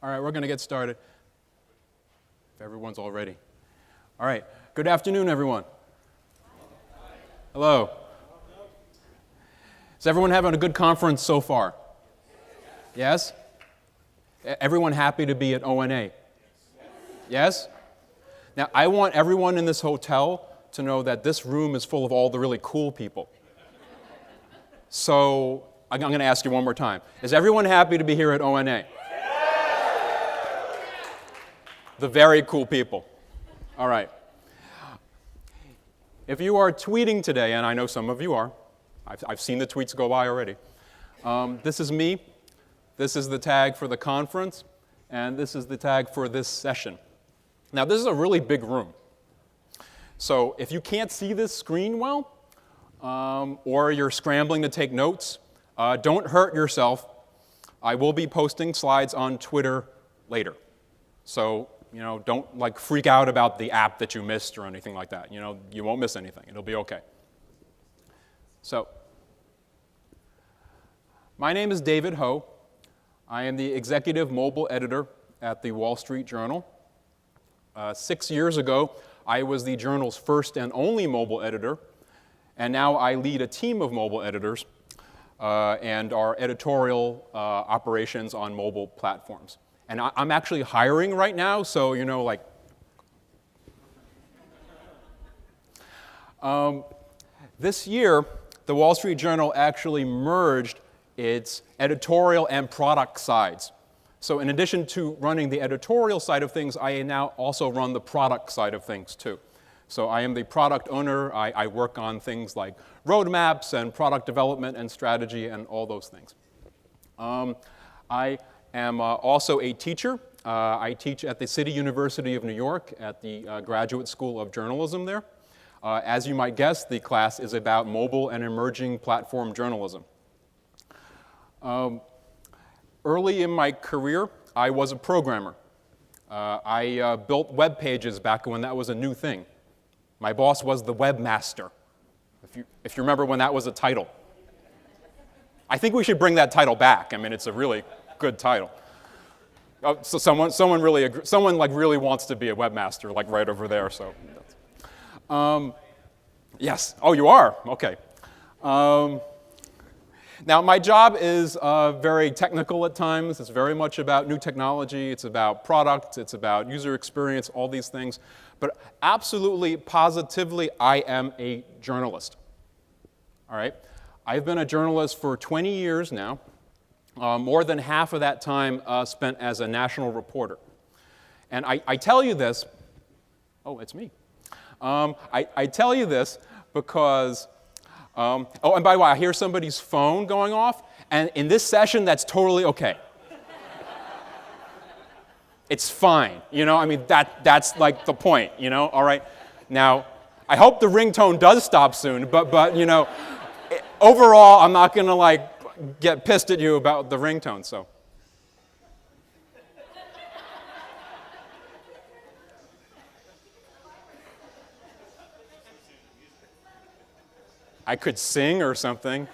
All right, we're going to get started. If everyone's all ready. All right, good afternoon, everyone. Hello. Is everyone having a good conference so far? Yes? Everyone happy to be at ONA? Yes? Now, I want everyone in this hotel to know that this room is full of all the really cool people. So, I'm going to ask you one more time. Is everyone happy to be here at ONA? The very cool people. All right. If you are tweeting today, and I know some of you are, I've seen the tweets go by already. This is me. This is the tag for the conference, and this is the tag for this session. Now, this is a really big room. So if you can't see this screen well, or you're scrambling to take notes, don't hurt yourself. I will be posting slides on Twitter later. So, don't like freak out about the app that you missed or anything like that. You won't miss anything. It'll be okay. So, my name is David Ho. I am the executive mobile editor at the Wall Street Journal. 6 years ago, I was the journal's first and only mobile editor, and now I lead a team of mobile editors and our editorial operations on mobile platforms. And I'm actually hiring right now, so, this year, the Wall Street Journal actually merged its editorial and product sides. So in addition to running the editorial side of things, I now also run the product side of things, too. So I am the product owner. I work on things like roadmaps and product development and strategy and all those things. I am also a teacher. I teach at the City University of New York at the Graduate School of Journalism there. As you might guess, the class is about mobile and emerging platform journalism. Early in my career, I was a programmer. I built web pages back when that was a new thing. My boss was the webmaster, if you remember when that was a title. I think we should bring that title back. I mean, it's a really good title. So someone really wants to be a webmaster, like right over there. So, yes. Oh, you are. Okay. Now, my job is very technical at times. It's very much about new technology. It's about product. It's about user experience, all these things. But absolutely, positively, I am a journalist. All right? I've been a journalist for 20 years now. More than half of that time spent as a national reporter. And I tell you this. Oh, it's me. I tell you this because... oh, and by the way, I hear somebody's phone going off, and in this session, that's totally okay. It's fine, I mean, that's like the point, all right? Now, I hope the ringtone does stop soon, but overall, I'm not going to, get pissed at you about the ringtone, so. I could sing or something.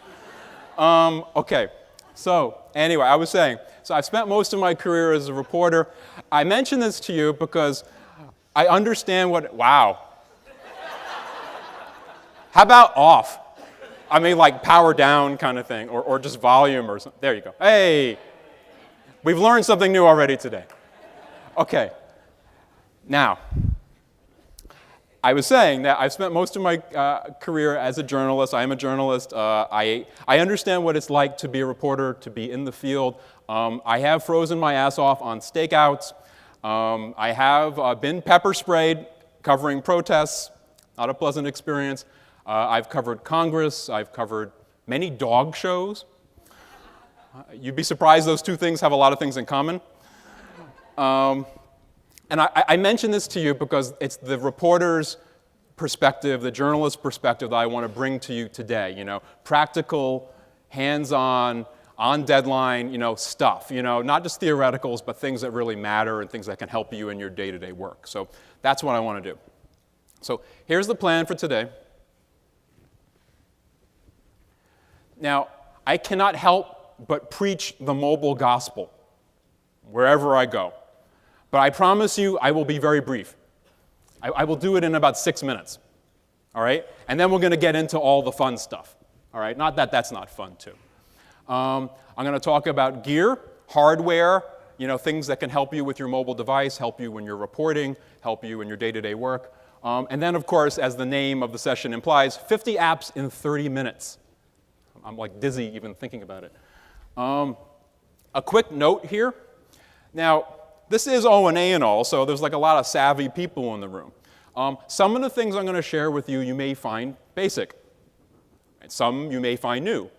Okay, so anyway, I was saying, so I've spent most of my career as a reporter. I mention this to you because I understand wow. How about off? I mean, like power down kind of thing, or just volume or something. There you go. Hey, we've learned something new already today. Okay, now, I was saying that I've spent most of my career as a journalist. I am a journalist. I understand what it's like to be a reporter, to be in the field. I have frozen my ass off on stakeouts. I have been pepper sprayed covering protests. Not a pleasant experience. I've covered Congress. I've covered many dog shows. You'd be surprised those two things have a lot of things in common. And I mention this to you because it's the reporter's perspective, the journalist's perspective that I want to bring to you today. Practical, hands-on, on deadline, stuff. Not just theoreticals, but things that really matter and things that can help you in your day-to-day work. So that's what I want to do. So here's the plan for today. Now, I cannot help but preach the mobile gospel. wherever I go. But I promise you I will be very brief. I will do it in about 6 minutes, all right? And then we're going to get into all the fun stuff, all right? Not that that's not fun, too. I'm going to talk about gear, hardware, things that can help you with your mobile device, help you when you're reporting, help you in your day-to-day work. And then, of course, as the name of the session implies, 50 apps in 30 minutes. I'm like dizzy even thinking about it. A quick note here. Now, this is O&A and all, so there's like a lot of savvy people in the room. Some of the things I'm going to share with you may find basic. And some you may find new.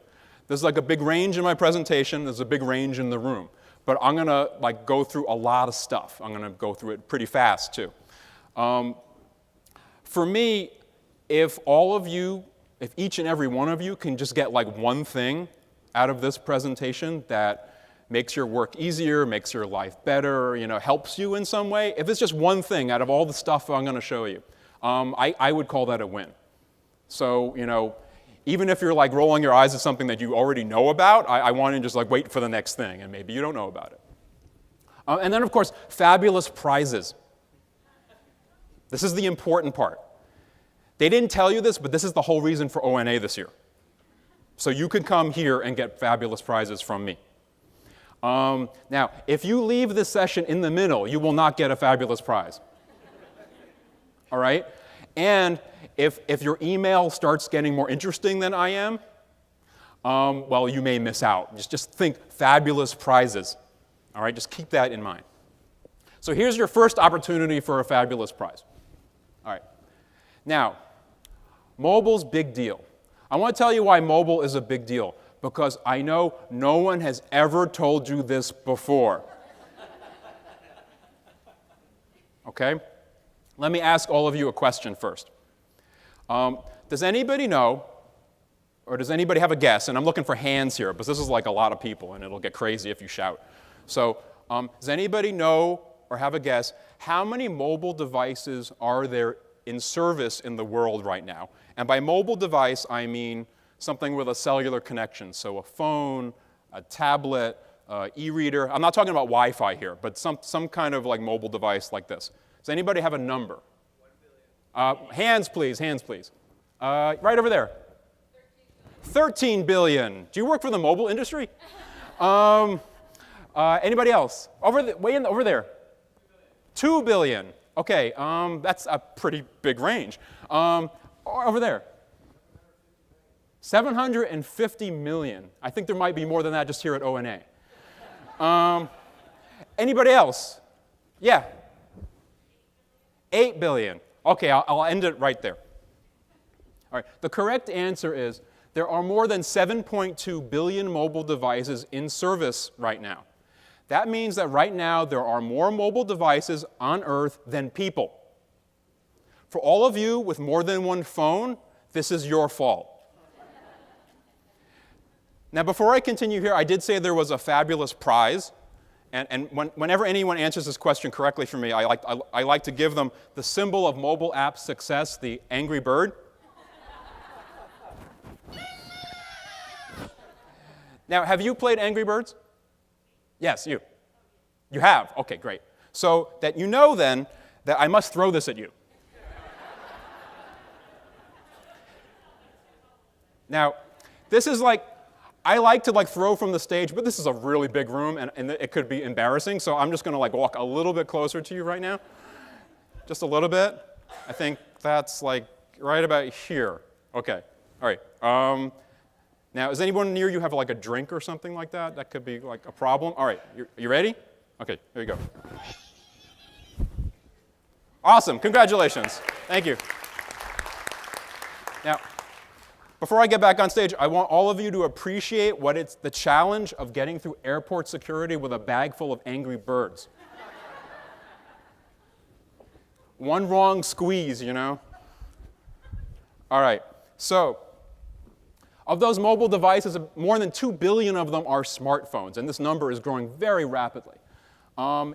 There's like a big range in my presentation. There's a big range in the room. But I'm going to like go through a lot of stuff. I'm going to go through it pretty fast, too. For me, if each and every one of you can just get like one thing out of this presentation that makes your work easier, makes your life better, helps you in some way, if it's just one thing out of all the stuff I'm going to show you, I would call that a win. So, even if you're like rolling your eyes at something that you already know about, I want to just like wait for the next thing, and maybe you don't know about it. And then, of course, fabulous prizes. This is the important part. They didn't tell you this, but this is the whole reason for O&A this year. So you can come here and get fabulous prizes from me. Now, if you leave this session in the middle, you will not get a fabulous prize. All right? And if your email starts getting more interesting than I am, well, you may miss out. Just think fabulous prizes. All right? Just keep that in mind. So here's your first opportunity for a fabulous prize. All right. Now, mobile's big deal. I want to tell you why mobile is a big deal, because I know no one has ever told you this before. Okay? Let me ask all of you a question first. Does anybody know, or does anybody have a guess? And I'm looking for hands here, because this is like a lot of people, and it'll get crazy if you shout. So does anybody know or have a guess how many mobile devices are there in service in the world right now? And by mobile device, I mean something with a cellular connection, so a phone, a tablet, e-reader. I'm not talking about Wi-Fi here, but some kind of like mobile device like this. Does anybody have a number? 1 billion. Hands, please. Hands, please. Right over there. 13 billion. Do you work for the mobile industry? Anybody else? Over there. 2 billion. Okay, that's a pretty big range. Over there. 750 million. I think there might be more than that just here at O&A. Anybody else? Yeah. 8 billion. Okay, I'll end it right there. All right, the correct answer is there are more than 7.2 billion mobile devices in service right now. That means that right now there are more mobile devices on Earth than people. For all of you with more than one phone, this is your fault. Now, before I continue here, I did say there was a fabulous prize. And whenever anyone answers this question correctly for me, I like to give them the symbol of mobile app success, the angry bird. Now, have you played Angry Birds? Yes, you. You have? Okay, great. So that you know then that I must throw this at you. Now, this is like, I like to throw from the stage, but this is a really big room and it could be embarrassing, so I'm just going to walk a little bit closer to you right now. Just a little bit. I think that's right about here. Okay, all right. Now, is anyone near you have a drink or something like that? That could be a problem. All right, you ready? Okay, here you go. Awesome, congratulations. Thank you. Now, before I get back on stage, I want all of you to appreciate what it's the challenge of getting through airport security with a bag full of angry birds. One wrong squeeze, All right, so of those mobile devices, more than 2 billion of them are smartphones, and this number is growing very rapidly.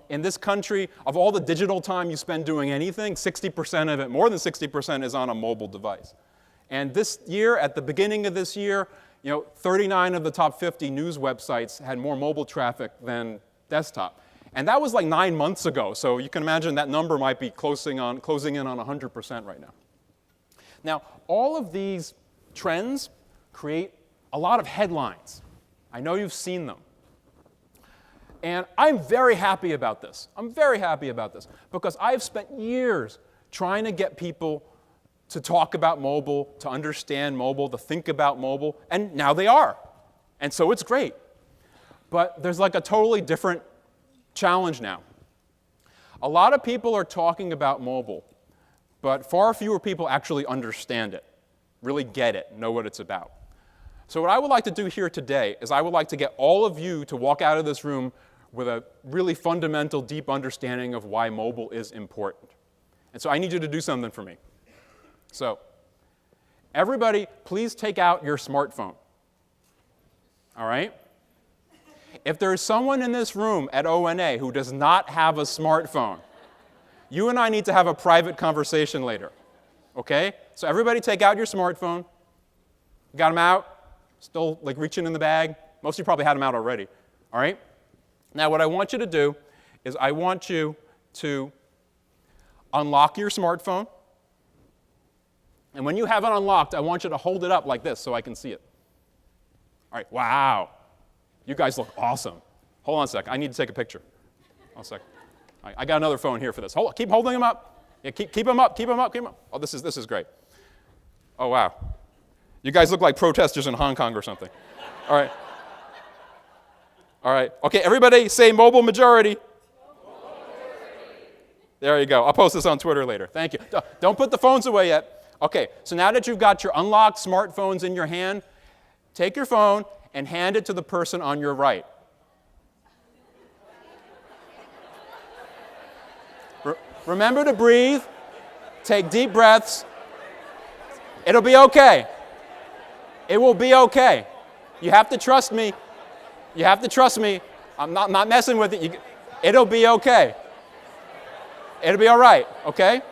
In this country, of all the digital time you spend doing anything, 60% of it, more than 60%, is on a mobile device. And this year, at the beginning of this year, 39 of the top 50 news websites had more mobile traffic than desktop. And that was like 9 months ago, so you can imagine that number might be closing in on 100% right now. Now, all of these trends create a lot of headlines. I know you've seen them. And I'm very happy about this. I'm very happy about this because I've spent years trying to get people to talk about mobile, to understand mobile, to think about mobile, and now they are. And so it's great. But there's like a totally different challenge now. A lot of people are talking about mobile, but far fewer people actually understand it, really get it, know what it's about. So what I would like to do here today is I would like to get all of you to walk out of this room with a really fundamental, deep understanding of why mobile is important. And so I need you to do something for me. So everybody, please take out your smartphone. All right? If there is someone in this room at ONA who does not have a smartphone, you and I need to have a private conversation later. Okay? So everybody take out your smartphone. Got them out? Still like reaching in the bag? Most of you probably had them out already. All right? Now what I want you to do is I want you to unlock your smartphone. And when you have it unlocked, I want you to hold it up like this so I can see it. All right, wow. You guys look awesome. Hold on a sec. I need to take a picture. Hold on a sec. All right, I got another phone here for this. Keep holding them up. Yeah, keep them up, keep them up, keep them up. Oh, this is great. Oh, wow. You guys look like protesters in Hong Kong or something. All right. All right. Okay, everybody say mobile majority. There you go. I'll post this on Twitter later. Thank you. Don't put the phones away yet. Okay, so now that you've got your unlocked smartphones in your hand, take your phone and hand it to the person on your right. Remember to breathe. Take deep breaths. It'll be okay. It will be okay. You have to trust me. You have to trust me. I'm not messing with it. It'll be okay. It'll be all right, okay?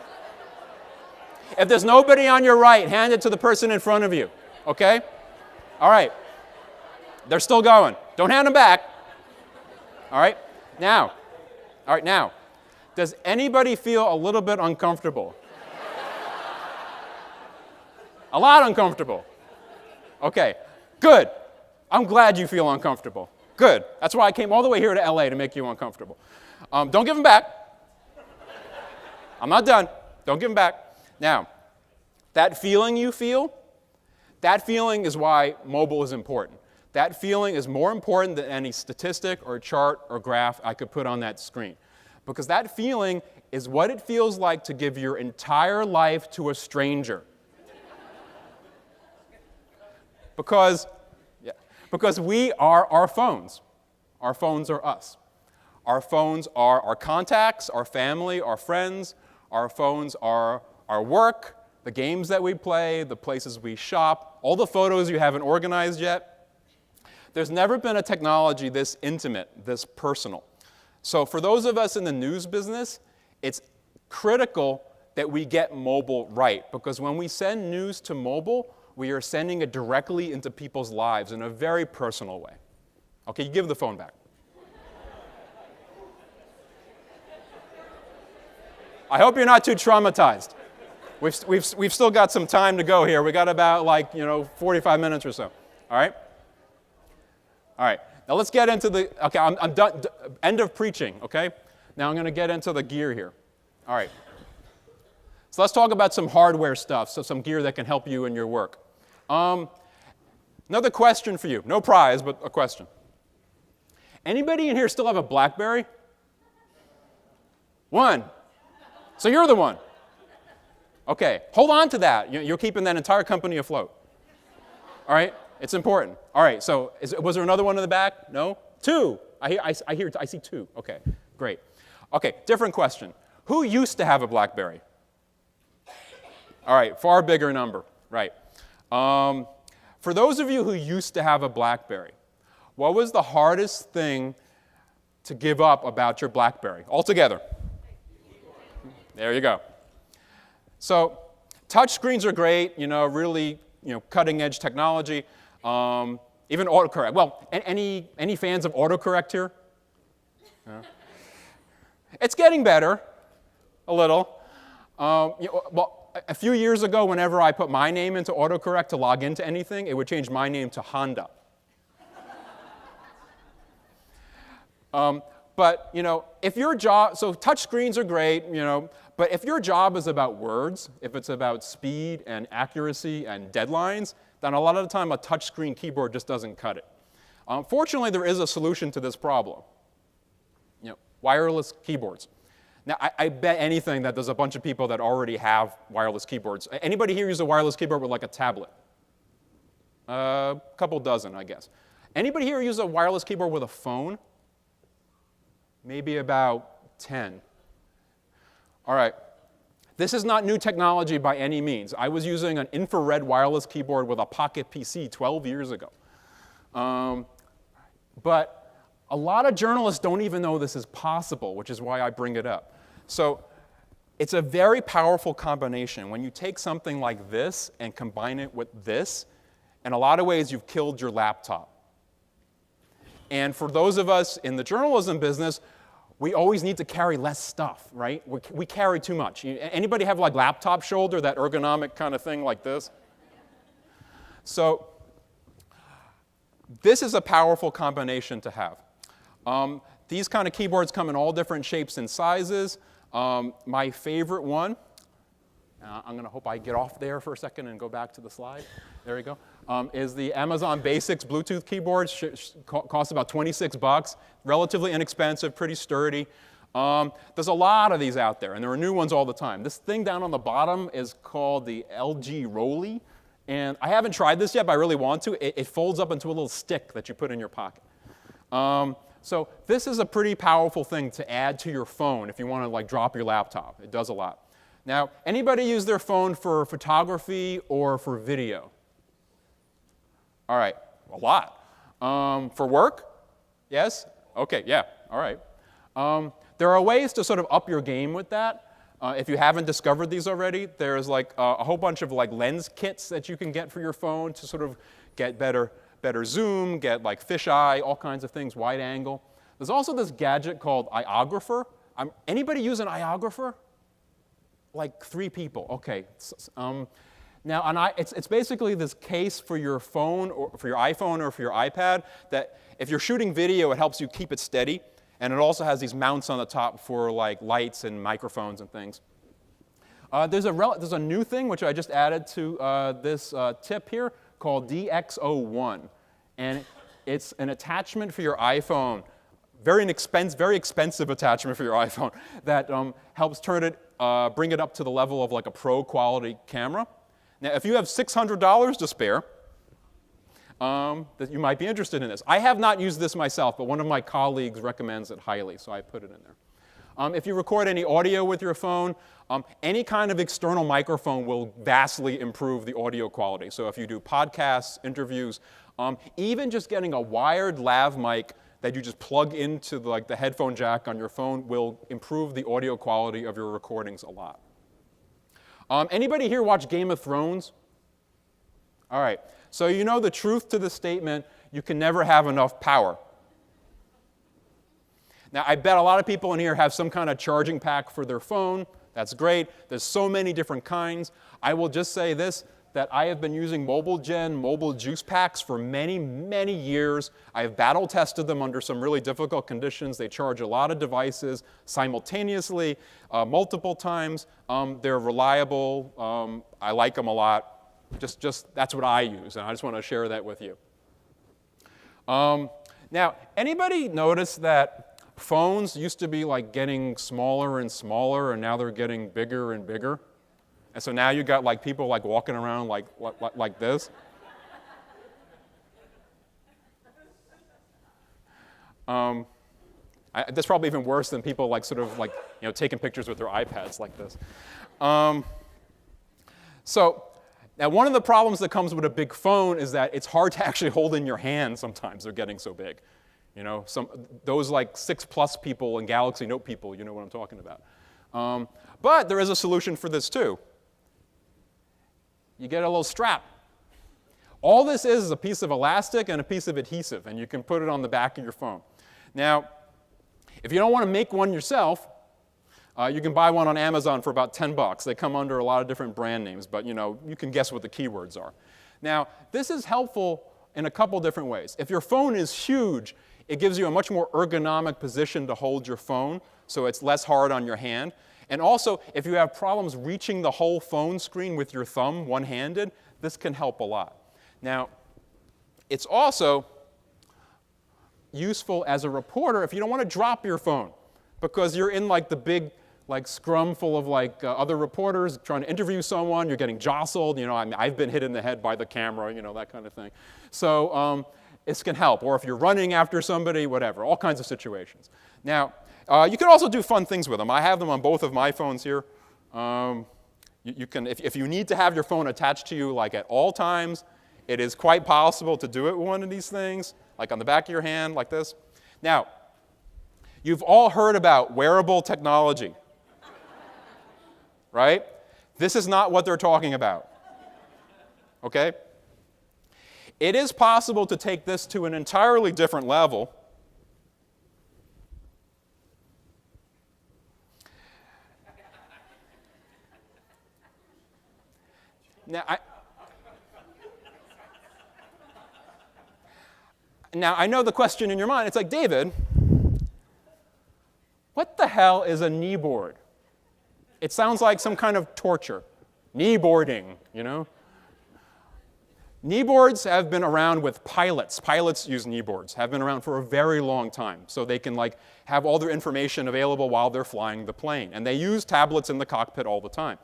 If there's nobody on your right, hand it to the person in front of you, okay? All right. They're still going. Don't hand them back. All right? Now, does anybody feel a little bit uncomfortable? A lot uncomfortable. Okay, good. I'm glad you feel uncomfortable. Good. That's why I came all the way here to LA to make you uncomfortable. Don't give them back. I'm not done. Don't give them back. Now, that feeling you feel, that feeling is why mobile is important. That feeling is more important than any statistic or chart or graph I could put on that screen. Because that feeling is what it feels like to give your entire life to a stranger. Because we are our phones. Our phones are us. Our phones are our contacts, our family, our friends. Our phones are our work, the games that we play, the places we shop, all the photos you haven't organized yet. There's never been a technology this intimate, this personal. So for those of us in the news business, it's critical that we get mobile right, because when we send news to mobile, we are sending it directly into people's lives in a very personal way. Okay, you give the phone back. I hope you're not too traumatized. We've still got some time to go here. We got about 45 minutes or so. All right? All right. Now let's get into okay, I'm done, end of preaching, okay? Now I'm going to get into the gear here. All right. So let's talk about some hardware stuff, so some gear that can help you in your work. Another question for you. No prize, but a question. Anybody in here still have a BlackBerry? One. So you're the one. Okay, hold on to that. You're keeping that entire company afloat. All right, it's important. All right, so was there another one in the back? No? Two. I see two. Okay, great. Okay, different question. Who used to have a BlackBerry? All right, far bigger number. Right. For those of you who used to have a BlackBerry, what was the hardest thing to give up about your BlackBerry altogether? There you go. So touch screens are great, really, cutting edge technology. Even autocorrect. Well, any fans of autocorrect here? No? It's getting better, a little. Well, a few years ago, whenever I put my name into autocorrect to log into anything, it would change my name to Honda. But, if your job, so touch screens are great, but if your job is about words, if it's about speed and accuracy and deadlines, then a lot of the time a touch screen keyboard just doesn't cut it. Fortunately, there is a solution to this problem. Wireless keyboards. Now, I bet anything that there's a bunch of people that already have wireless keyboards. Anybody here use a wireless keyboard with like a tablet? A couple dozen, I guess. Anybody here use a wireless keyboard with a phone? Maybe about 10. All right. This is not new technology by any means. I was using an infrared wireless keyboard with a Pocket PC 12 years ago. But a lot of journalists don't even know this is possible, which is why I bring it up. So it's a very powerful combination. When you take something like this and combine it with this, in a lot of ways you've killed your laptop. And for those of us in the journalism business, we always need to carry less stuff, right? We carry too much. Anybody have like laptop shoulder, that ergonomic kind of thing like this? So this is a powerful combination to have. These kind of keyboards come in all different shapes and sizes. My favorite one, I'm going to hope I get off there for a second and go back to the slide. There we go. Is the Amazon Basics Bluetooth keyboard. Costs about $26. Relatively inexpensive, pretty sturdy. There's a lot of these out there, and there are new ones all the time. This thing down on the bottom is called the LG Rolly. And I haven't tried this yet, but I really want to. It folds up into a little stick that you put in your pocket. So this is a pretty powerful thing to add to your phone if you want to like drop your laptop. It does a lot. Now, anybody use their phone for photography or for video? All right, a lot. For work? Yes? Okay, yeah, all right. There are ways to sort of up your game with that. If you haven't discovered these already, there's like a whole bunch of like lens kits that you can get for your phone to sort of get better zoom, get like fisheye, all kinds of things, wide angle. There's also this gadget called iographer. Anybody use an iographer? Like 3 people, okay. Now, it's basically this case for your phone, or for your iPhone or for your iPad, that if you're shooting video, it helps you keep it steady. And it also has these mounts on the top for like lights and microphones and things. There's a new thing which I just added to this tip here called DX01. And it's an attachment for your iPhone, very expensive attachment for your iPhone that helps bring it up to the level of like a pro quality camera. Now, if you have $600 to spare, that you might be interested in this. I have not used this myself, but one of my colleagues recommends it highly, so I put it in there. If you record any audio with your phone, any kind of external microphone will vastly improve the audio quality. So if you do podcasts, interviews, even just getting a wired lav mic that you just plug into the headphone jack on your phone will improve the audio quality of your recordings a lot. Anybody here watch Game of Thrones? All right. So you know the truth to the statement, you can never have enough power. Now, I bet a lot of people in here have some kind of charging pack for their phone. That's great. There's so many different kinds. I will just say this, that I have been using MobileGen mobile juice packs for many, many years. I have battle tested them under some really difficult conditions. They charge a lot of devices simultaneously, multiple times. They're reliable. I like them a lot. Just that's what I use, and I just want to share that with you. Now, anybody notice that phones used to be like getting smaller and smaller, and now they're getting bigger and bigger? And so now you got like people like walking around like this. That's probably even worse than people like sort of like taking pictures with their iPads like this. So now one of the problems that comes with a big phone is that it's hard to actually hold in your hand sometimes. They're getting so big. Those like 6+ people and Galaxy Note people, you know what I'm talking about. But there is a solution for this too. You get a little strap. All this is a piece of elastic and a piece of adhesive, and you can put it on the back of your phone. Now, if you don't want to make one yourself, You can buy one on Amazon for about 10 bucks. They come under a lot of different brand names, but you can guess what the keywords are. Now, this is helpful in a couple different ways. If your phone is huge, it gives you a much more ergonomic position to hold your phone, so it's less hard on your hand. And also, if you have problems reaching the whole phone screen with your thumb one-handed, this can help a lot. Now, it's also useful as a reporter if you don't want to drop your phone, because you're in like the big scrum full of other reporters trying to interview someone, you're getting jostled, I've been hit in the head by the camera, that kind of thing. So this can help, or if you're running after somebody, whatever, all kinds of situations. Now, you can also do fun things with them. I have them on both of my phones here. You can, if you need to have your phone attached to you at all times, it is quite possible to do it with one of these things, like on the back of your hand, like this. Now, you've all heard about wearable technology, right? This is not what they're talking about, okay? It is possible to take this to an entirely different level. Now, I know the question in your mind. It's like, David, what the hell is a kneeboard? It sounds like some kind of torture. Kneeboarding, Kneeboards have been around with pilots. Pilots use kneeboards, have been around for a very long time. So they can have all their information available while they're flying the plane. And they use tablets in the cockpit all the time.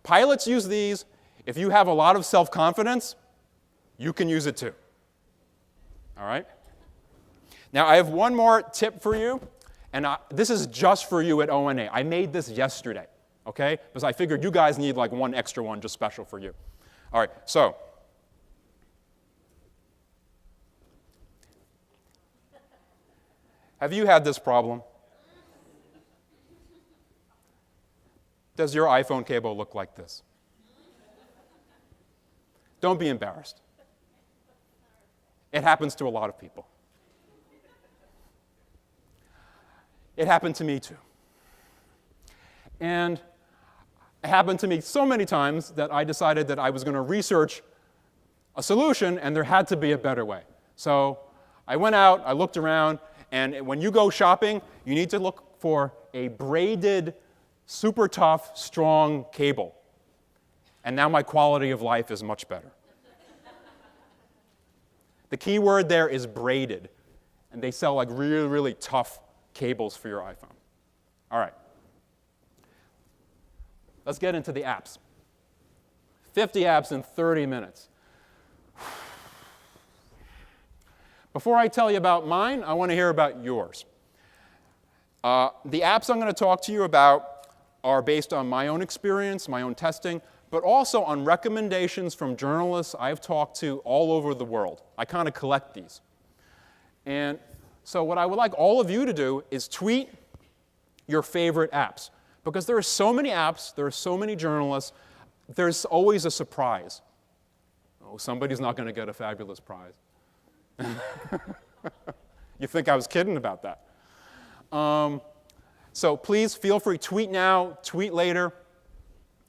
Pilots use these. If you have a lot of self-confidence, you can use it too. All right? Now, I have one more tip for you, and this is just for you at ONA. I made this yesterday, okay? Because I figured you guys need one extra one just special for you. All right, so have you had this problem? Does your iPhone cable look like this? Don't be embarrassed. It happens to a lot of people. It happened to me too. And it happened to me so many times that I decided that I was going to research a solution, and there had to be a better way. So I went out, I looked around, and when you go shopping, you need to look for a braided, super tough, strong cable. And now my quality of life is much better. The key word there is braided. And they sell really, really tough cables for your iPhone. All right. Let's get into the apps. 50 apps in 30 minutes. Before I tell you about mine, I want to hear about yours. The apps I'm going to talk to you about are based on my own experience, my own testing, but also on recommendations from journalists I've talked to all over the world. I kind of collect these. And so what I would like all of you to do is tweet your favorite apps. Because there are so many apps, there are so many journalists, there's always a surprise. Oh, somebody's not going to get a fabulous prize. You think I was kidding about that. So please feel free, tweet now, tweet later,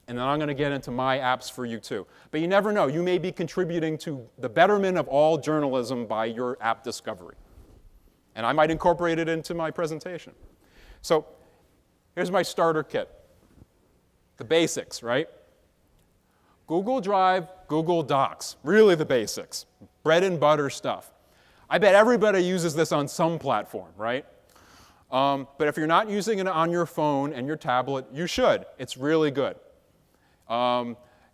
and then I'm going to get into my apps for you too. But you never know. You may be contributing to the betterment of all journalism by your app discovery. And I might incorporate it into my presentation. So here's my starter kit. The basics, right? Google Drive, Google Docs, really the basics. Bread and butter stuff. I bet everybody uses this on some platform, right? But if you're not using it on your phone and your tablet, you should. It's really good.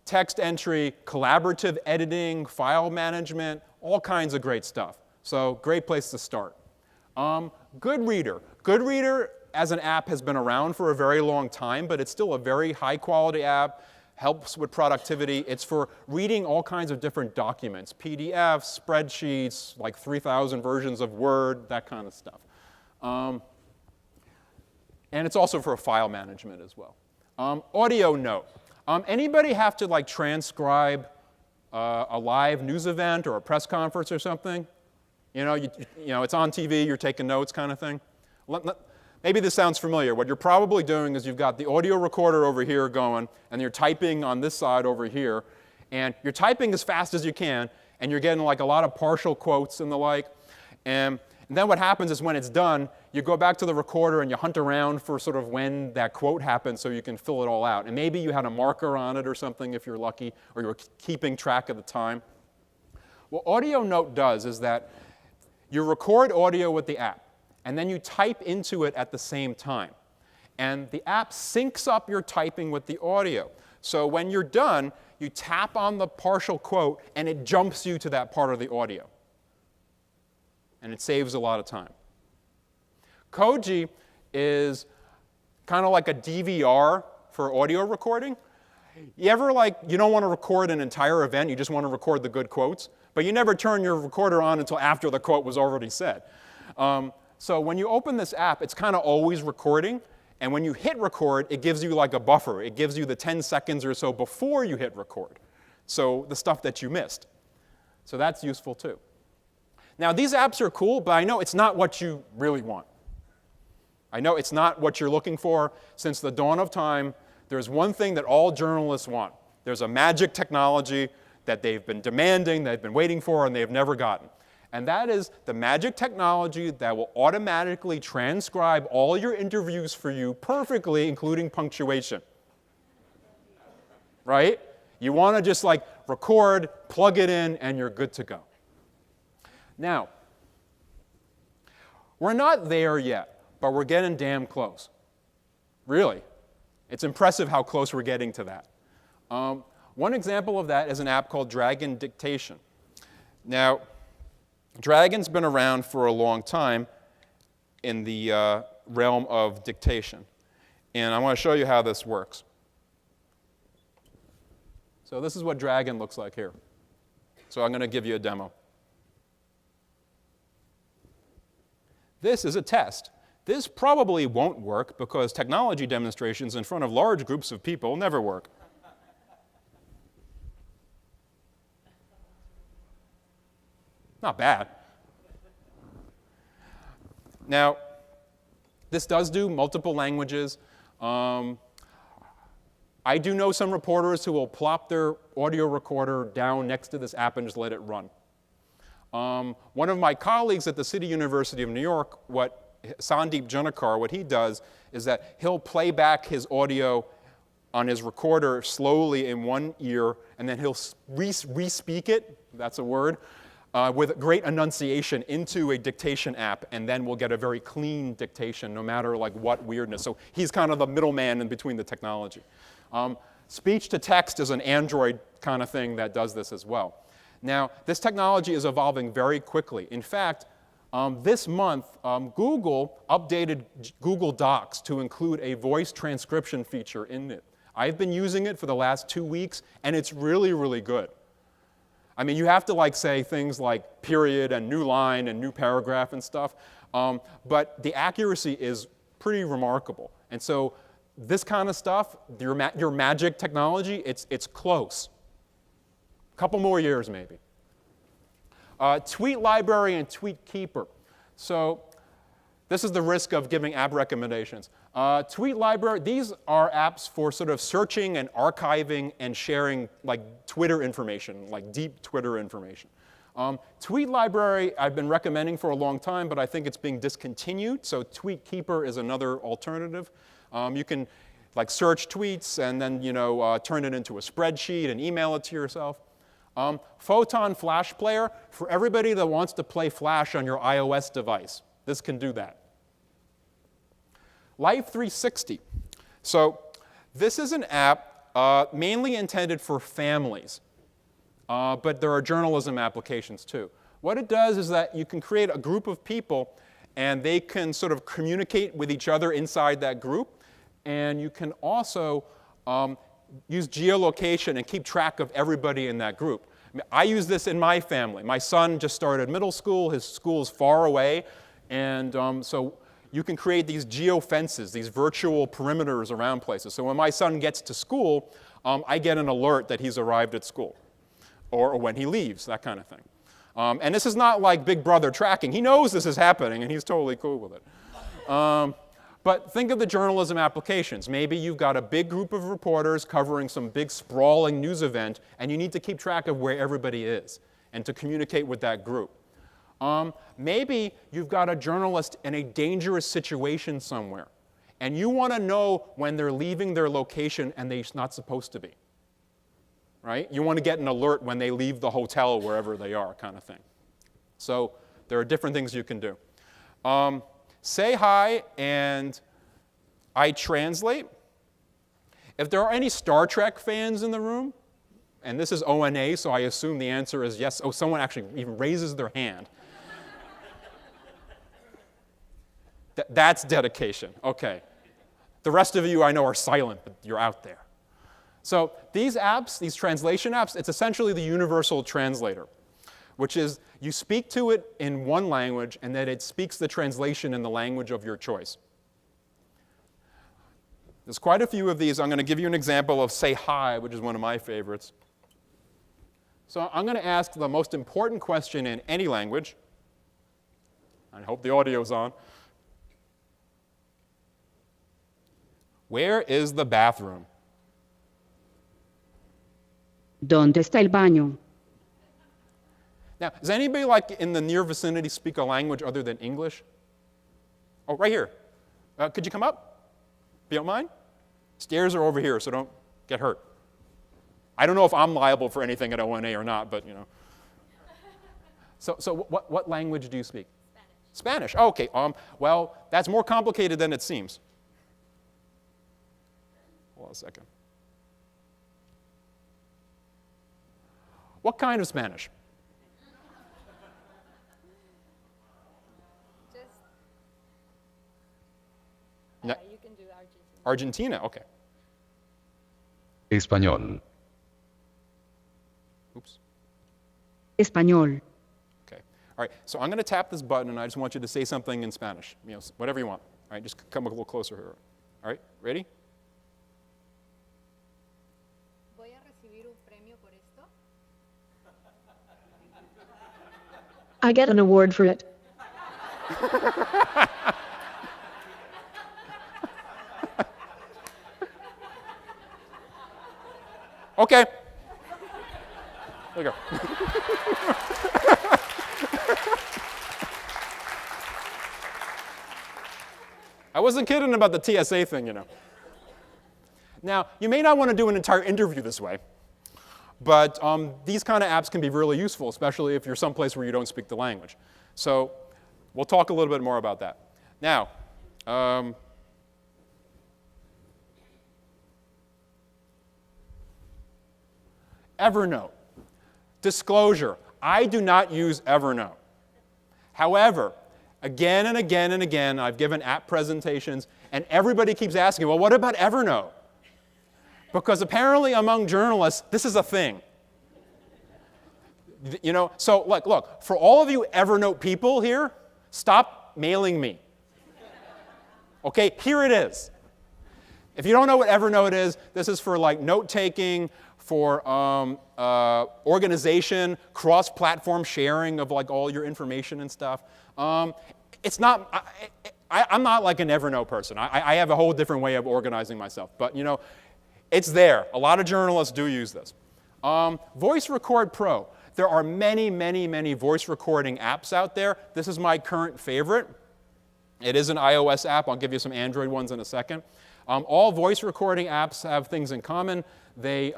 Text entry, collaborative editing, file management, all kinds of great stuff. So great place to start. Goodreader. Goodreader as an app has been around for a very long time, but it's still a very high-quality app, helps with productivity. It's for reading all kinds of different documents, PDFs, spreadsheets, like 3,000 versions of Word, that kind of stuff. And it's also for file management as well. Audio Note. Anybody have to transcribe a live news event or a press conference or something? You know, it's on TV, you're taking notes kind of thing. Maybe this sounds familiar. What you're probably doing is you've got the audio recorder over here going, and you're typing on this side over here, and you're typing as fast as you can, and you're getting like a lot of partial quotes and the like. And then what happens is when it's done, you go back to the recorder and you hunt around for sort of when that quote happens so you can fill it all out. And maybe you had a marker on it or something if you're lucky, or you're keeping track of the time. What Audio Note does is that you record audio with the app, and then you type into it at the same time. And the app syncs up your typing with the audio. So when you're done, you tap on the partial quote, and it jumps you to that part of the audio. And it saves a lot of time. Koji is kind of like a DVR for audio recording. You ever you don't want to record an entire event, you just want to record the good quotes, but you never turn your recorder on until after the quote was already said. So when you open this app, it's kind of always recording, and when you hit record, it gives you like a buffer. It gives you the 10 seconds or so before you hit record, so the stuff that you missed. So that's useful too. Now, these apps are cool, but I know it's not what you really want. I know it's not what you're looking for. Since the dawn of time, there's one thing that all journalists want. There's a magic technology that they've been demanding, they've been waiting for, and they've never gotten. And that is the magic technology that will automatically transcribe all your interviews for you perfectly, including punctuation. Right? You want to just record, plug it in, and you're good to go. Now, we're not there yet, but we're getting damn close. Really. It's impressive how close we're getting to that. One example of that is an app called Dragon Dictation. Now, Dragon's been around for a long time in the realm of dictation. And I want to show you how this works. So this is what Dragon looks like here. So I'm going to give you a demo. This is a test. This probably won't work because technology demonstrations in front of large groups of people never work. Not bad. Now, this does do multiple languages. I do know some reporters who will plop their audio recorder down next to this app and just let it run. One of my colleagues at the City University of New York, Sandeep Janakar, what he does is that he'll play back his audio on his recorder slowly in one ear, and then he'll re-speak it, that's a word, with great enunciation into a dictation app, and then we'll get a very clean dictation, no matter what weirdness. So he's kind of the middleman in between the technology. Speech to text is an Android kind of thing that does this as well. Now, this technology is evolving very quickly. In fact, this month, Google updated Google Docs to include a voice transcription feature in it. I've been using it for the last 2 weeks, and it's really, really good. I mean, you have to say things like period and new line and new paragraph and stuff, but the accuracy is pretty remarkable. And so this kind of stuff, your magic technology, it's close. A couple more years maybe. Tweet Library and Tweet Keeper. So this is the risk of giving app recommendations. Tweet Library, these are apps for sort of searching and archiving and sharing Twitter information, deep Twitter information. Tweet Library I've been recommending for a long time, but I think it's being discontinued, so Tweet Keeper is another alternative. You can search tweets and then turn it into a spreadsheet and email it to yourself. Photon Flash Player, for everybody that wants to play Flash on your iOS device, this can do that. Live 360. So this is an app mainly intended for families, but there are journalism applications too. What it does is that you can create a group of people, and they can sort of communicate with each other inside that group, and you can also use geolocation and keep track of everybody in that group. I use this in my family. My son just started middle school. His school is far away, and so you can create these geofences, these virtual perimeters around places. So when my son gets to school, I get an alert that he's arrived at school, or when he leaves, that kind of thing. And this is not like Big Brother tracking. He knows this is happening, and he's totally cool with it. But think of the journalism applications. Maybe you've got a big group of reporters covering some big sprawling news event, and you need to keep track of where everybody is and to communicate with that group. Maybe you've got a journalist in a dangerous situation somewhere, and you want to know when they're leaving their location and they're not supposed to be. Right? You want to get an alert when they leave the hotel, wherever they are, kind of thing. So there are different things you can do. Say hi, and I translate. If there are any Star Trek fans in the room, and this is ONA, so I assume the answer is yes. Oh, someone actually even raises their hand. That's dedication. Okay. The rest of you I know are silent, but you're out there. So these apps, these translation apps, it's essentially the universal translator, which is you speak to it in one language, and then it speaks the translation in the language of your choice. There's quite a few of these. I'm going to give you an example of Say Hi, which is one of my favorites. So I'm going to ask the most important question in any language. I hope the audio's on. Where is the bathroom? ¿Dónde está el baño? Now, does anybody like in the near vicinity speak a language other than English? Oh, right here. Could you come up? If you don't mind? Stairs are over here, so don't get hurt. I don't know if I'm liable for anything at ONA or not, but you know. So what language do you speak? Spanish. Oh, okay. Well, that's more complicated than it seems. Hold on a second. What kind of Spanish? You can do Argentina. Argentina, okay. Español. Oops. Español. Okay. All right, so I'm going to tap this button, and I just want you to say something in Spanish. You know, whatever you want. All right, just come a little closer here. All right, ready? ¿Voy a recibir un premio por esto? I get an award for it. Okay. There you go. I wasn't kidding about the TSA thing, you know. Now, you may not want to do an entire interview this way, but these kind of apps can be really useful, especially if you're someplace where you don't speak the language. So we'll talk a little bit more about that. Now, Evernote. Disclosure, I do not use Evernote. However, again and again and again, I've given app presentations, and everybody keeps asking, well, what about Evernote? Because apparently among journalists, this is a thing. You know, so look, for all of you Evernote people here, stop mailing me. Okay, here it is. If you don't know what Evernote is, this is for like note-taking, for organization, cross-platform sharing of like all your information and stuff. It's not, I'm not like an Evernote person. I have a whole different way of organizing myself. But you know, it's there. A lot of journalists do use this. Voice Record Pro. There are many, many, many voice recording apps out there. This is my current favorite. It is an iOS app. I'll give you some Android ones in a second. All voice recording apps have things in common. They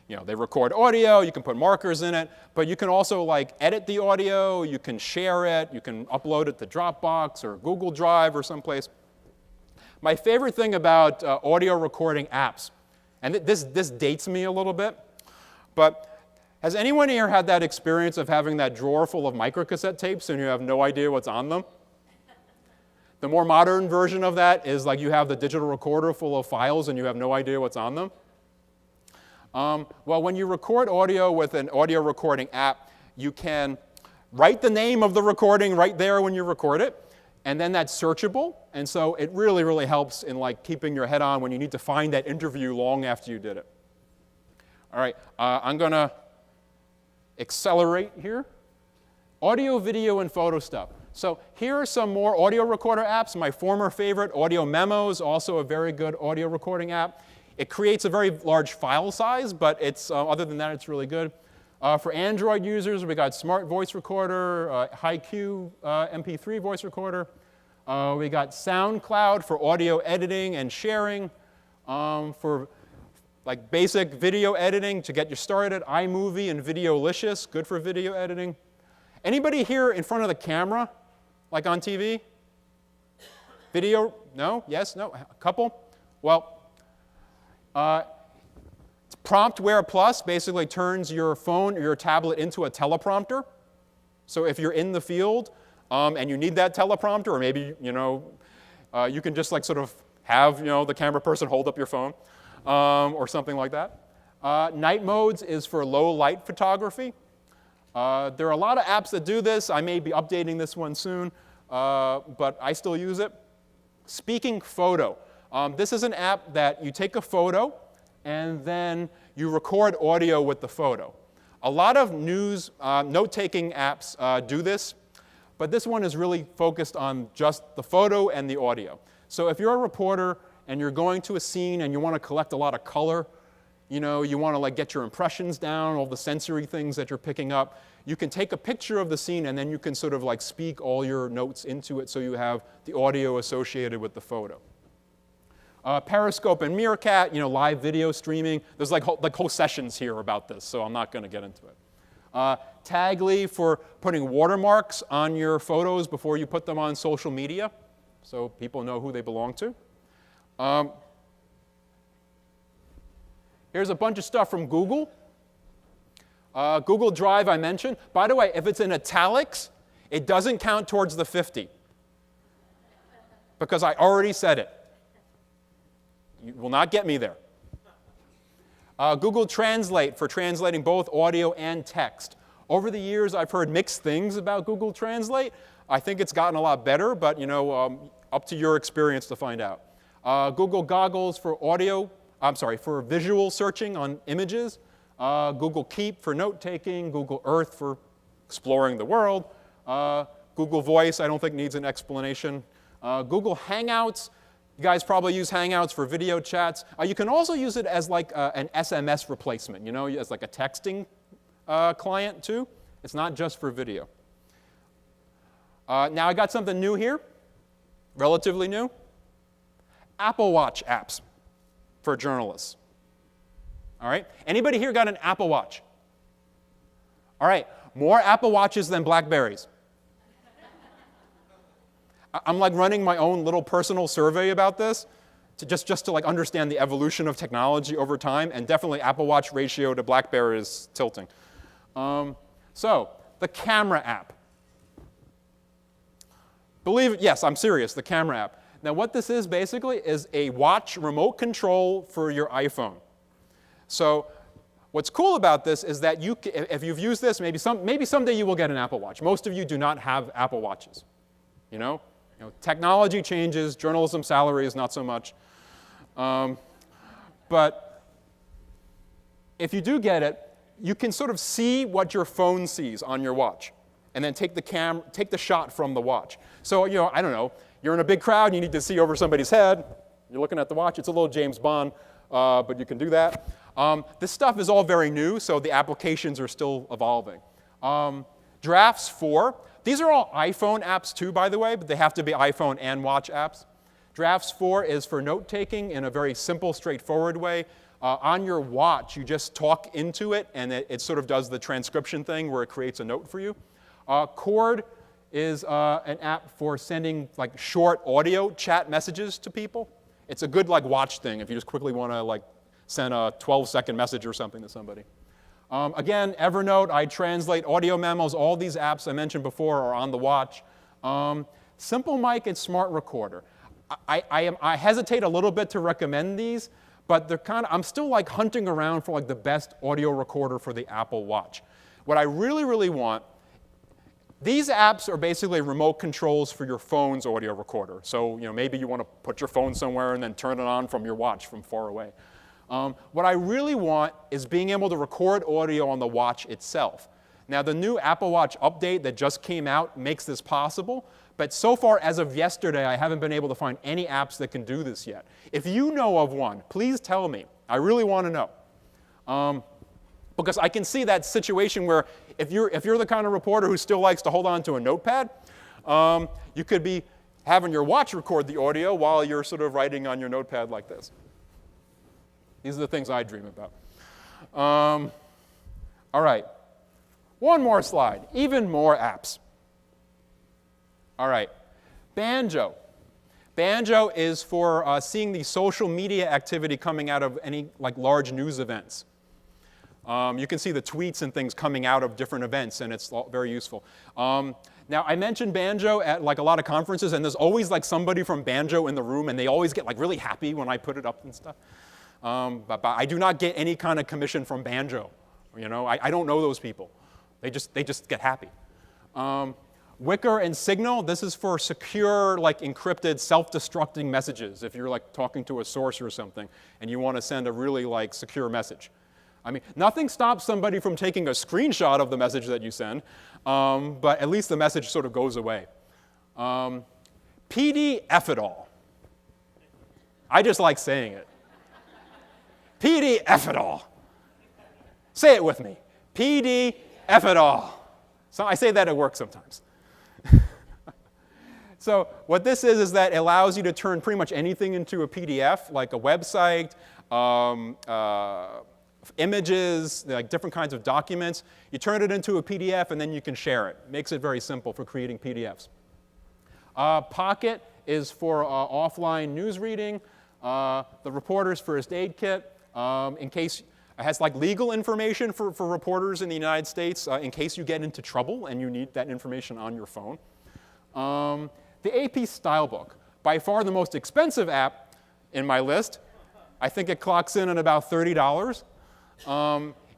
record audio. You can put markers in it, but you can also like edit the audio. You can share it. You can upload it to Dropbox or Google Drive or someplace. My favorite thing about audio recording apps, and this dates me a little bit, but has anyone here had that experience of having that drawer full of microcassette tapes and you have no idea what's on them? The more modern version of that is like you have the digital recorder full of files and you have no idea what's on them. Well, when you record audio with an audio recording app, you can write the name of the recording right there when you record it, and then that's searchable. And so it really, really helps in like keeping your head on when you need to find that interview long after you did it. All right, I'm going to accelerate here. Audio, video, and photo stuff. So here are some more audio recorder apps. My former favorite, Audio Memos, also a very good audio recording app. It creates a very large file size, but it's, other than that, it's really good. For Android users, we got Smart Voice Recorder, HiQ MP3 voice recorder. We got SoundCloud for audio editing and sharing. For like basic video editing to get you started. iMovie and Videolicious, good for video editing. Anybody here in front of the camera, like on TV? Video? No? Yes? No? A couple? Well, Promptware Plus basically turns your phone or your tablet into a teleprompter. So if you're in the field and you need that teleprompter, or maybe you can just like sort of have the camera person hold up your phone or something like that. Night modes is for low light photography. There are a lot of apps that do this. I may be updating this one soon, but I still use it. Speaking Photo. This is an app that you take a photo and then you record audio with the photo. A lot of news note-taking apps do this, but this one is really focused on just the photo and the audio. So if you're a reporter and you're going to a scene and you want to collect a lot of color, you want to like get your impressions down, all the sensory things that you're picking up, you can take a picture of the scene and then you can sort of like speak all your notes into it so you have the audio associated with the photo. Periscope and Meerkat, live video streaming. There's like whole sessions here about this, so I'm not going to get into it. Tagly for putting watermarks on your photos before you put them on social media, so people know who they belong to. Here's a bunch of stuff from Google. Google Drive I mentioned. By the way, if it's in italics, it doesn't count towards the 50 because I already said it. You will not get me there. Google Translate for translating both audio and text. Over the years, I've heard mixed things about Google Translate. I think it's gotten a lot better, but up to your experience to find out. Google Goggles for for visual searching on images. Google Keep for note-taking. Google Earth for exploring the world. Google Voice, I don't think needs an explanation. Google Hangouts. You guys probably use Hangouts for video chats. You can also use it as like an SMS replacement, as like a texting client too. It's not just for video. Now I got something new here, relatively new. Apple Watch apps for journalists. All right, anybody here got an Apple Watch? All right, more Apple Watches than BlackBerries. I'm like running my own little personal survey about this to just to like understand the evolution of technology over time, and definitely Apple Watch ratio to BlackBerry is tilting. So the camera app. Believe it, yes, I'm serious, the camera app. Now what this is basically is a watch remote control for your iPhone. So what's cool about this is that if you've used this, maybe someday you will get an Apple Watch. Most of you do not have Apple Watches. Technology changes, journalism salaries not so much. But if you do get it, you can sort of see what your phone sees on your watch, and then take the shot from the watch. So I don't know, you're in a big crowd, and you need to see over somebody's head. You're looking at the watch. It's a little James Bond, but you can do that. This stuff is all very new, so the applications are still evolving. Drafts 4. These are all iPhone apps too, by the way, but they have to be iPhone and watch apps. Drafts 4 is for note-taking in a very simple, straightforward way. On your watch, you just talk into it, and it sort of does the transcription thing where it creates a note for you. Chord is an app for sending like short audio chat messages to people. It's a good like watch thing if you just quickly want to like send a 12-second message or something to somebody. Again, Evernote, I translate audio memos. All these apps I mentioned before are on the watch. Simple Mic and Smart Recorder. I hesitate a little bit to recommend these, but they're I'm still like hunting around for like the best audio recorder for the Apple Watch. What I really, really want, these apps are basically remote controls for your phone's audio recorder. So maybe you want to put your phone somewhere and then turn it on from your watch from far away. What I really want is being able to record audio on the watch itself. Now, the new Apple Watch update that just came out makes this possible, but so far, as of yesterday, I haven't been able to find any apps that can do this yet. If you know of one, please tell me. I really want to know. Because I can see that situation where if you're the kind of reporter who still likes to hold on to a notepad, you could be having your watch record the audio while you're sort of writing on your notepad like this. These are the things I dream about. All right. One more slide. Even more apps. All right. Banjo. Banjo is for seeing the social media activity coming out of any large news events. You can see the tweets and things coming out of different events, and it's very useful. Now, I mentioned Banjo at a lot of conferences, and there's always somebody from Banjo in the room, and they always get really happy when I put it up and stuff. But I do not get any kind of commission from Banjo. I don't know those people. They just get happy. Wicker and Signal, this is for secure, encrypted, self-destructing messages. If you're talking to a source or something, and you want to send a really secure message. I mean, nothing stops somebody from taking a screenshot of the message that you send, but at least the message sort of goes away. PDF it all. I just like saying it. PDF it all. Say it with me. PDF it all. So I say that at work sometimes. So what this is that it allows you to turn pretty much anything into a PDF, like a website, images, different kinds of documents. You turn it into a PDF, and then you can share it. Makes it very simple for creating PDFs. Pocket is for offline news reading. The Reporter's First Aid Kit, in case it has legal information for reporters in the United States in case you get into trouble and you need that information on your phone. The AP Style Book, by far the most expensive app in my list. I think it clocks in at about $30.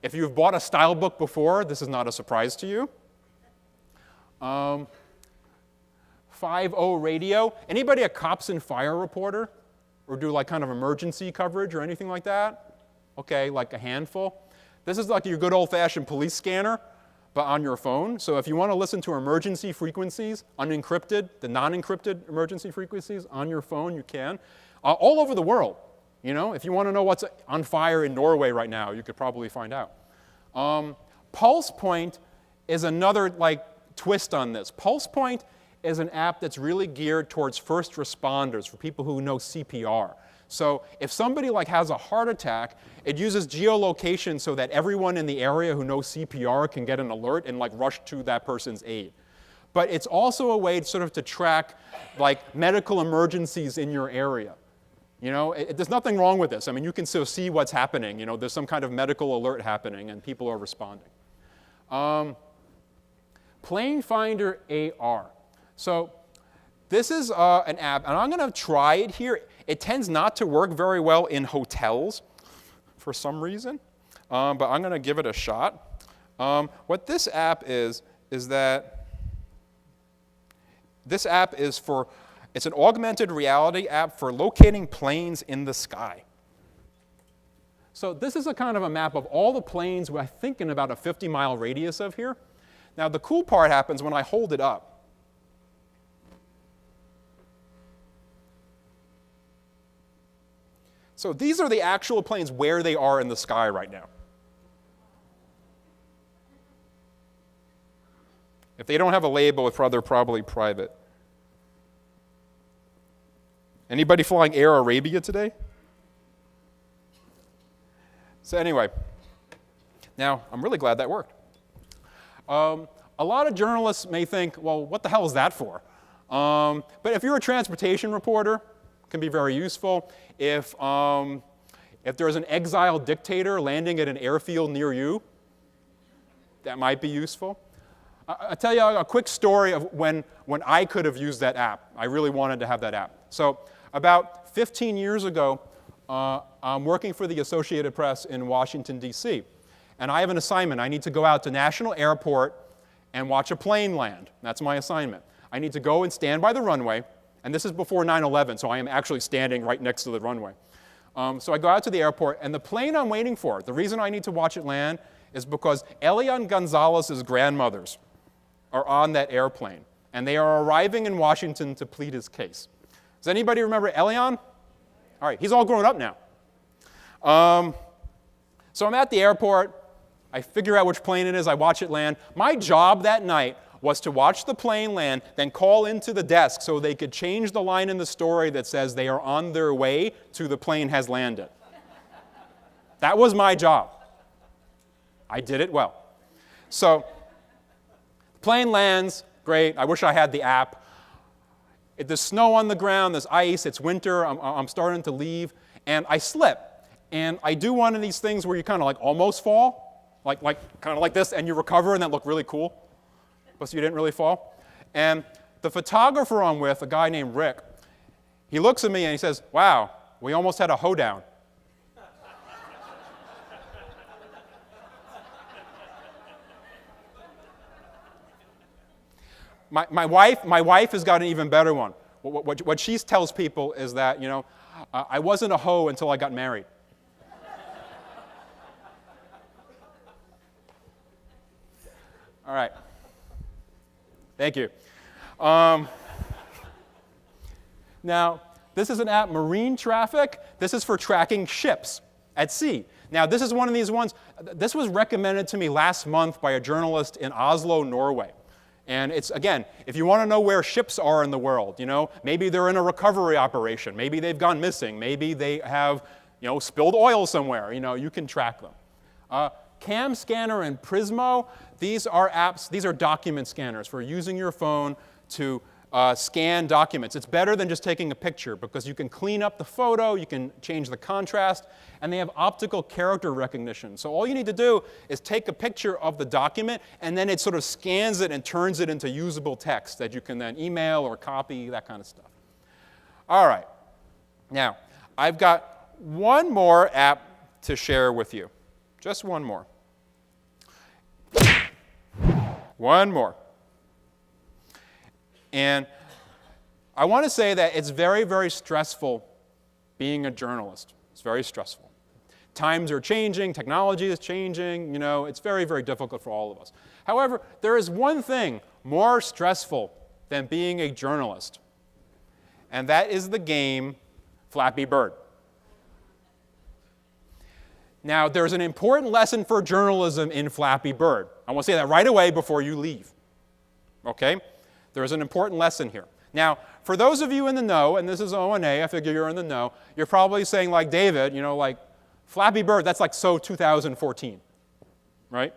If you've bought a style book before, this is not a surprise to you. 5.0 Radio. Anybody a cops and fire reporter? Or do kind of emergency coverage or anything like that? Okay, a handful. This is your good old-fashioned police scanner, but on your phone. So if you want to listen to emergency frequencies, unencrypted, the non-encrypted emergency frequencies on your phone, you can. All over the world. If you want to know what's on fire in Norway right now, you could probably find out. Pulse Point is another twist on this. Pulse Point is an app that's really geared towards first responders, for people who know CPR. So if somebody has a heart attack, it uses geolocation so that everyone in the area who knows CPR can get an alert and rush to that person's aid. But it's also a way to track medical emergencies in your area. There's nothing wrong with this. I mean, you can still see what's happening. There's some kind of medical alert happening, and people are responding. Plane Finder AR. So this is an app, and I'm going to try it here. It tends not to work very well in hotels for some reason, but I'm going to give it a shot. What this app is that this app is it's an augmented reality app for locating planes in the sky. So this is a kind of a map of all the planes, I think, in about a 50-mile radius of here. Now, the cool part happens when I hold it up. So these are the actual planes where they are in the sky right now. If they don't have a label, they're probably private. Anybody flying Air Arabia today? So anyway, now I'm really glad that worked. A lot of journalists may think, well, what the hell is that for? But if you're a transportation reporter, it can be very useful. If there's an exiled dictator landing at an airfield near you, that might be useful. I'll tell you a quick story of when I could have used that app. I really wanted to have that app. So about 15 years ago, I'm working for the Associated Press in Washington, D.C. And I have an assignment. I need to go out to National Airport and watch a plane land. That's my assignment. I need to go and stand by the runway. And this is before 9/11, so I am actually standing right next to the runway. So I go out to the airport, and the plane I'm waiting for, the reason I need to watch it land is because Elian Gonzalez's grandmothers are on that airplane, and they are arriving in Washington to plead his case. Does anybody remember Elian? All right, he's all grown up now. So I'm at the airport. I figure out which plane it is. I watch it land. My job that night was to watch the plane land, then call into the desk so they could change the line in the story that says they are on their way to the plane has landed. That was my job. I did it well. So the plane lands, great. I wish I had the app. There's snow on the ground, there's ice, it's winter, I'm starting to leave, and I slip. And I do one of these things where you kind of like almost fall, like kind of like this, and you recover, and that looked really cool. But you didn't really fall. And the photographer I'm with, a guy named Rick, he looks at me and he says, "Wow, we almost had a hoedown." My wife has got an even better one. What she tells people is that, I wasn't a hoe until I got married. All right. Thank you. Now, this is an app, Marine Traffic. This is for tracking ships at sea. Now, this is one of these ones. This was recommended to me last month by a journalist in Oslo, Norway. And it's, again, if you want to know where ships are in the world, maybe they're in a recovery operation. Maybe they've gone missing. Maybe they have, spilled oil somewhere. You can track them. Cam Scanner and Prismo, these are apps, these are document scanners for using your phone to scan documents. It's better than just taking a picture because you can clean up the photo, you can change the contrast, and they have optical character recognition. So all you need to do is take a picture of the document, and then it sort of scans it and turns it into usable text that you can then email or copy, that kind of stuff. All right. Now, I've got one more app to share with you. Just one more. One more. And I want to say that it's very, very stressful being a journalist. It's very stressful. Times are changing, technology is changing, it's very, very difficult for all of us. However, there is one thing more stressful than being a journalist, and that is the game Flappy Bird. Now, there's an important lesson for journalism in Flappy Bird. I want to say that right away before you leave. Okay? There's an important lesson here. Now, for those of you in the know, and this is O&A, I figure you're in the know, you're probably saying like David, Flappy Bird, that's like so 2014, right?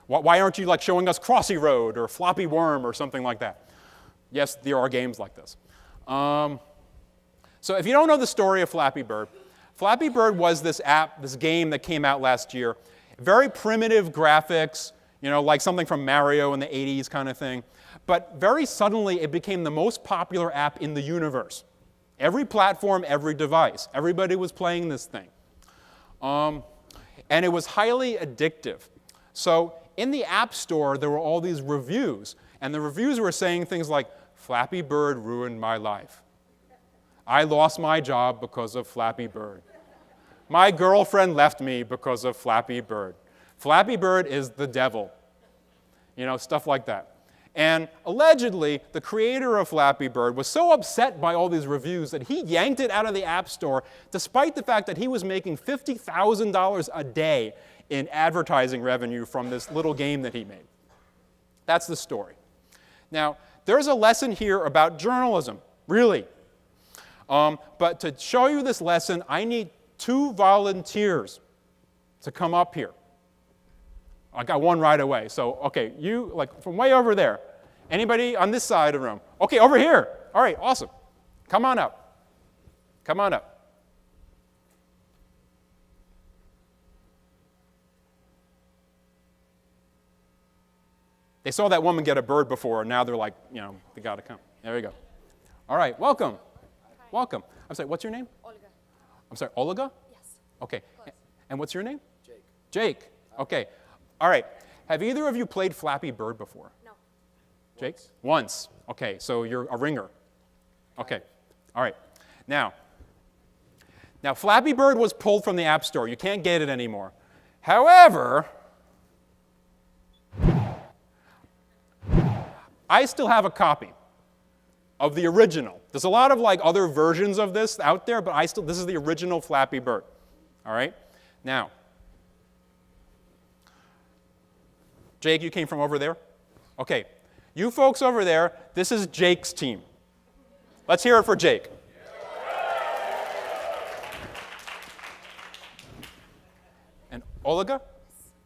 Why aren't you showing us Crossy Road or Floppy Worm or something like that? Yes, there are games like this. So if you don't know the story of Flappy Bird was this app, this game that came out last year. Very primitive graphics, like something from Mario in the 80s kind of thing. But very suddenly, it became the most popular app in the universe. Every platform, every device. Everybody was playing this thing. And it was highly addictive. So in the App Store, there were all these reviews. And the reviews were saying things like, "Flappy Bird ruined my life. I lost my job because of Flappy Bird. My girlfriend left me because of Flappy Bird. Flappy Bird is the devil." Stuff like that. And allegedly, the creator of Flappy Bird was so upset by all these reviews that he yanked it out of the App Store, despite the fact that he was making $50,000 a day in advertising revenue from this little game that he made. That's the story. Now, there's a lesson here about journalism, really. But to show you this lesson, I need 2 volunteers to come up here. I got one right away. So, okay, you, from way over there. Anybody on this side of the room? Okay, over here. All right, awesome. Come on up. Come on up. They saw that woman get a bird before, and now they're like, they got to come. There we go. All right, welcome. Hi. Welcome. I'm sorry, what's your name? Olga. I'm sorry, Olga? Yes. Okay. Of course. And what's your name? Jake. Jake. Okay. All right. Have either of you played Flappy Bird before? No. Jake? Once. Okay, so you're a ringer. Okay. All right. Now, Flappy Bird was pulled from the App Store. You can't get it anymore. However, I still have a copy of the original. There's a lot of like other versions of this out there, but this is the original Flappy Bird. All right? Now, Jake, you came from over there? Okay. You folks over there, this is Jake's team. Let's hear it for Jake. And Olga?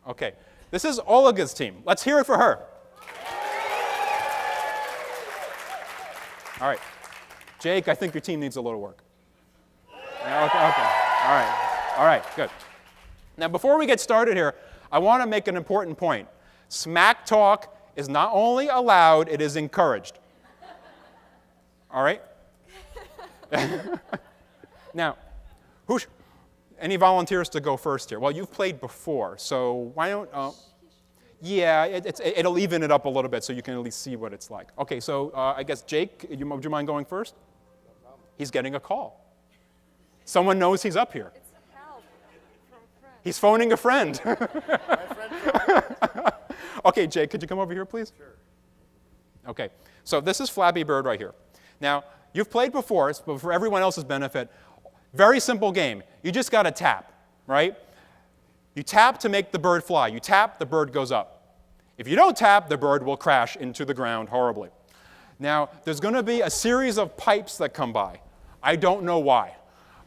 Okay. This is Olga's team. Let's hear it for her. All right. Jake, I think your team needs a little work. Yeah, okay. All right. All right, good. Now, before we get started here, I want to make an important point. Smack talk is not only allowed, it is encouraged. All right? Now, any volunteers to go first here? Well, you've played before, so why don't... yeah, it'll even it up a little bit so you can at least see what it's like. Okay, so I guess Jake, would you mind going first? No problem. He's getting a call. Someone knows he's up here. It's help from friends. He's phoning a friend. My friend. Okay, Jake, could you come over here, please? Sure. Okay, so this is Flappy Bird right here. Now, you've played before, but for everyone else's benefit, very simple game. You just got to tap, right? You tap to make the bird fly. You tap, the bird goes up. If you don't tap, the bird will crash into the ground horribly. Now, there's going to be a series of pipes that come by. I don't know why,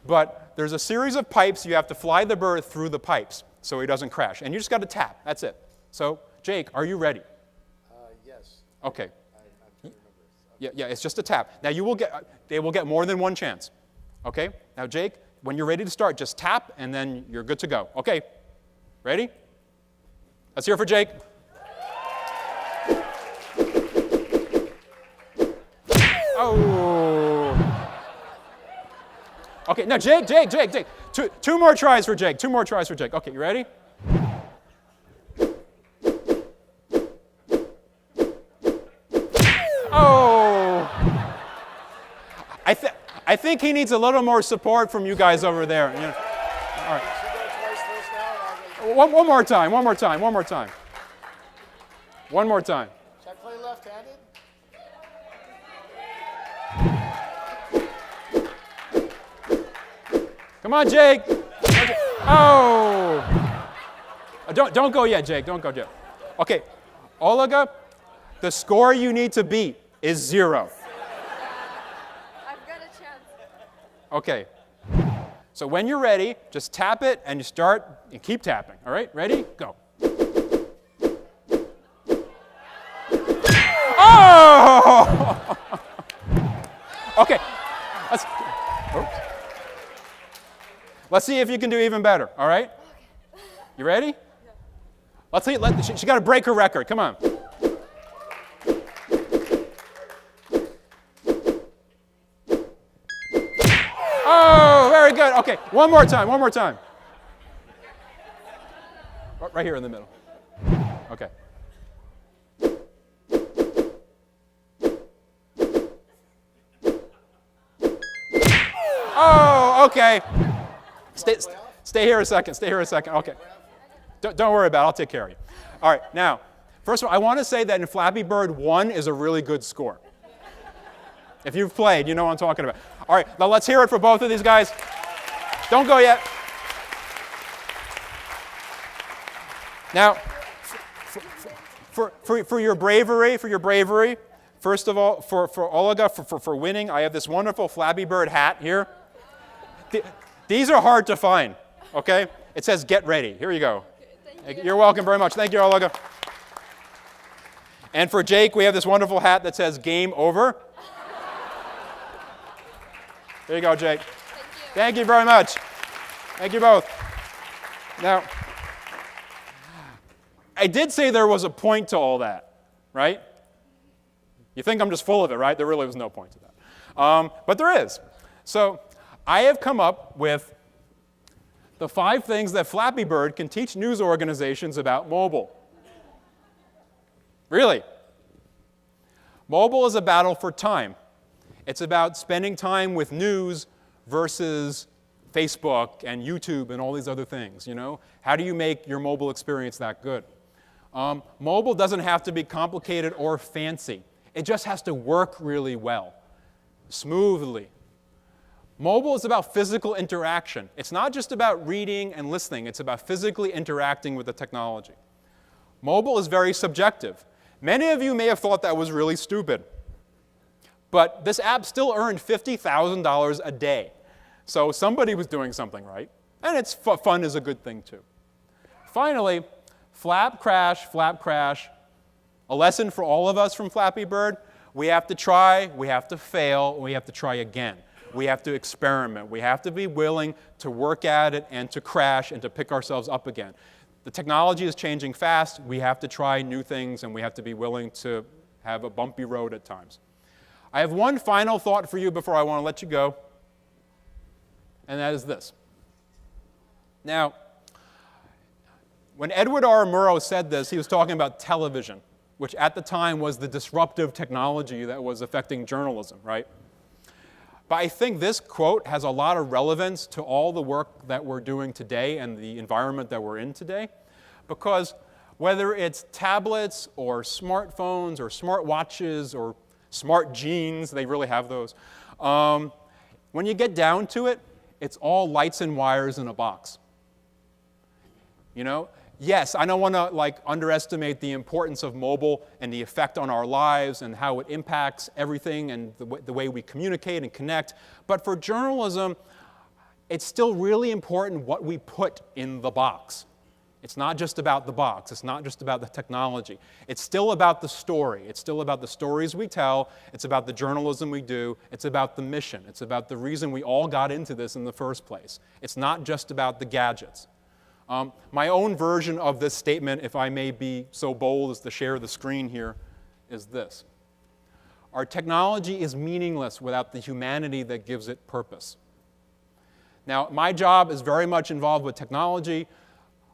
but there's a series of pipes. You have to fly the bird through the pipes so he doesn't crash. And you just got to tap. That's it. So, Jake, are you ready? Yes. Okay. I'm trying to remember. Yeah, it's just a tap. Now, they will get more than one chance. Okay? Now, Jake, when you're ready to start, just tap, and then you're good to go. Okay. Ready? Let's hear it for Jake. Oh. Okay, now Jake. Two more tries for Jake. Okay, you ready? Oh. I think he needs a little more support from you guys over there. You know. All right. One more time. Should I play left-handed? Come on, Jake. Oh. Don't go yet, Jake. Don't go yet. Okay. Olga, the score you need to beat is 0. I've got a chance. Okay. So when you're ready, just tap it and you start and keep tapping. All right? Ready? Go. Oh! Okay. Let's see if you can do even better. All right? You ready? Let's see. She got to break her record. Come on. Oh, very good. Okay, one more time. Right here in the middle. Okay. Oh, okay. Stay here a second. Okay. Don't worry about it. I'll take care of you. All right, now, first of all, I want to say that in Flappy Bird, 1 is a really good score. If you've played, you know what I'm talking about. All right, now let's hear it for both of these guys. Don't go yet. Now, for your bravery, first of all, for Olga, for winning, I have this wonderful Flappy Bird hat here. These are hard to find, okay? It says, get ready. Here you go. Thank you. You're welcome very much. Thank you, Olga. And for Jake, we have this wonderful hat that says, game over. There you go, Jake. Thank you very much. Thank you both. Now, I did say there was a point to all that, right? You think I'm just full of it, right? There really was no point to that. But there is. So I have come up with the 5 things that Flappy Bird can teach news organizations about mobile. Really. Mobile is a battle for time. It's about spending time with news versus Facebook and YouTube and all these other things, you know? How do you make your mobile experience that good? Mobile doesn't have to be complicated or fancy. It just has to work really well, smoothly. Mobile is about physical interaction. It's not just about reading and listening. It's about physically interacting with the technology. Mobile is very subjective. Many of you may have thought that was really stupid. But this app still earned $50,000 a day. So somebody was doing something right. And it's fun is a good thing, too. Finally, flap, crash, flap, crash. A lesson for all of us from Flappy Bird: we have to try, we have to fail, we have to try again. We have to experiment. We have to be willing to work at it and to crash and to pick ourselves up again. The technology is changing fast. We have to try new things, and we have to be willing to have a bumpy road at times. I have one final thought for you before I want to let you go, and that is this. Now, when Edward R. Murrow said this, he was talking about television, which at the time was the disruptive technology that was affecting journalism, right? But I think this quote has a lot of relevance to all the work that we're doing today and the environment that we're in today, because whether it's tablets or smartphones or smartwatches or smart jeans, they really have those, when you get down to it, it's all lights and wires in a box. You know? Yes, I don't want to underestimate the importance of mobile and the effect on our lives and how it impacts everything and the way we communicate and connect. But for journalism, it's still really important what we put in the box. It's not just about the box. It's not just about the technology. It's still about the story. It's still about the stories we tell. It's about the journalism we do. It's about the mission. It's about the reason we all got into this in the first place. It's not just about the gadgets. My own version of this statement, if I may be so bold as to share the screen here, is this. Our technology is meaningless without the humanity that gives it purpose. Now, my job is very much involved with technology.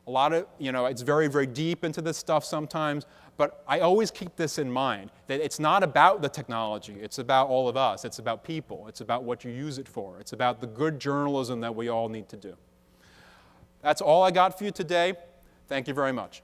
A lot of, it's very, very deep into this stuff sometimes, but I always keep this in mind, that it's not about the technology. It's about all of us. It's about people. It's about what you use it for. It's about the good journalism that we all need to do. That's all I got for you today. Thank you very much.